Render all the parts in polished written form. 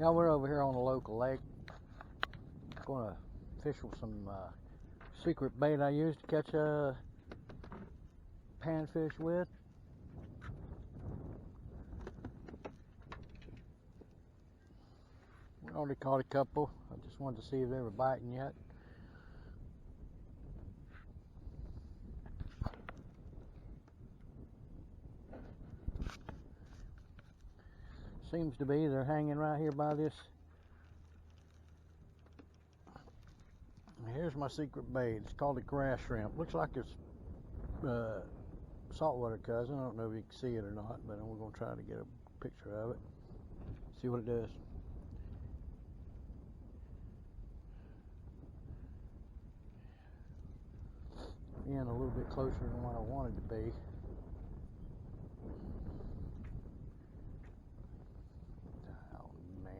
Yeah, we're over here on a local lake. Going to fish with some secret bait I used to catch panfish with. We already caught a couple. I just wanted to see if they were biting yet. Seems to be they're hanging right here by this. Here's my secret bait. It's called a grass shrimp. Looks like it's saltwater cousin. I don't know if you can see it or not, but we're going to try to get a picture of it. See what it does. In a little bit closer than what I wanted to be. Oh man.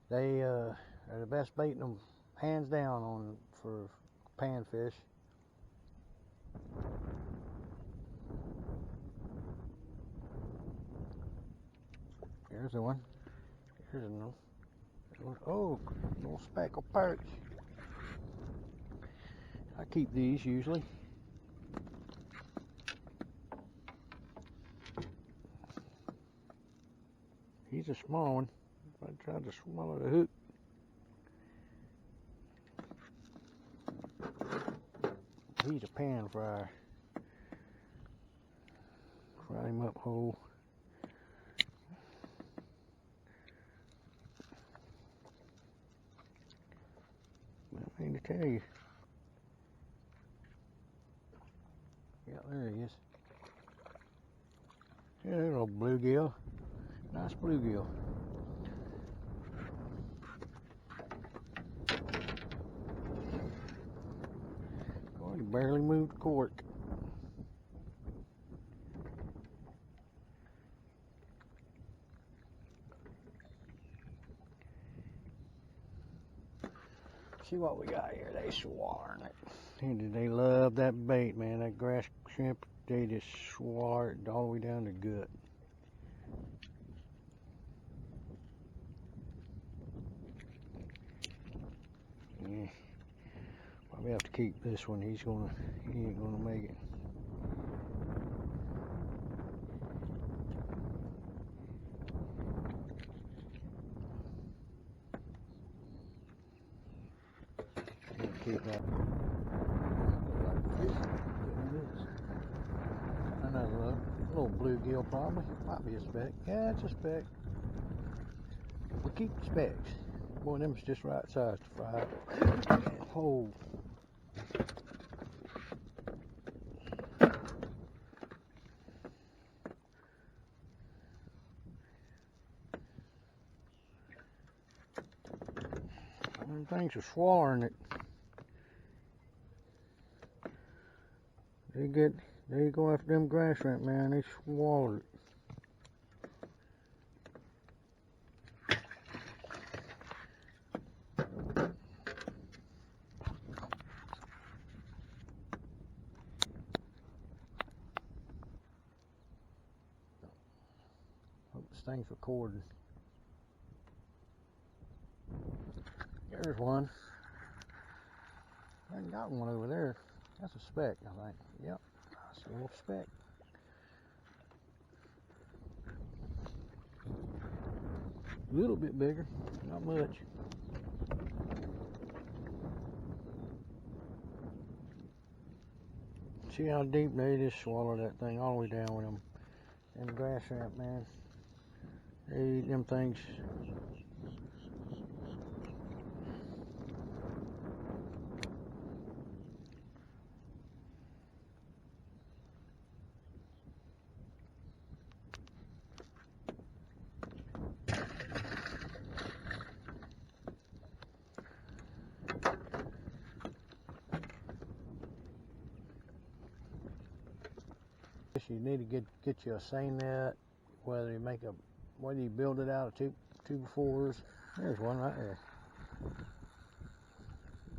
They are the best baiting them hands down on for panfish. Here's the one. Here's another. Oh, little speckled perch. I keep these usually. He's a small one. I tried to swallow the hook. He's a pan fryer. Fry him up whole. I mean to tell you. Yeah, there he is. Yeah, there's a little bluegill. Nice bluegill. Oh, he barely moved the cork. See what we got here. They swallowing it. They love that bait, man. That grass shrimp, they just swallow it all the way down the gut. Yeah. Probably have to keep this one. He ain't gonna make it. Keep that. Another little bluegill, probably. Might be a speck. Yeah, it's a speck. We keep the specks. Boy, them's just right size to fry. Oh. Them things are swallowing it. They go after them grass shrimp, man. They swallow it. Hope this thing's recording. There's one. I got one over there. That's a speck, I think. Yep, nice little speck. A little bit bigger, not much. See how deep they just swallow that thing all the way down with them. And the grass shrimp, man. They eat them things. You need to get you a seine net, whether you build it out of two by fours. There's one right there.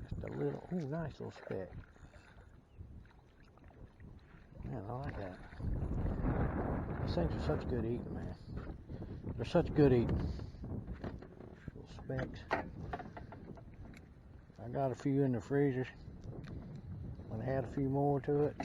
Just a little, ooh, nice little speck. Man, I like that. These things are such good eating, man. They're such good eating. Little specks. I got a few in the freezer. When I had a few more to it.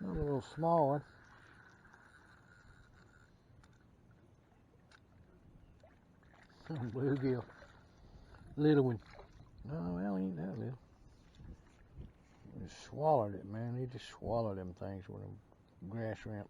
Another little small one. Bluegill. Little one. No, well, ain't that little. He swallowed it, man. He just swallowed them things with a grass shrimp.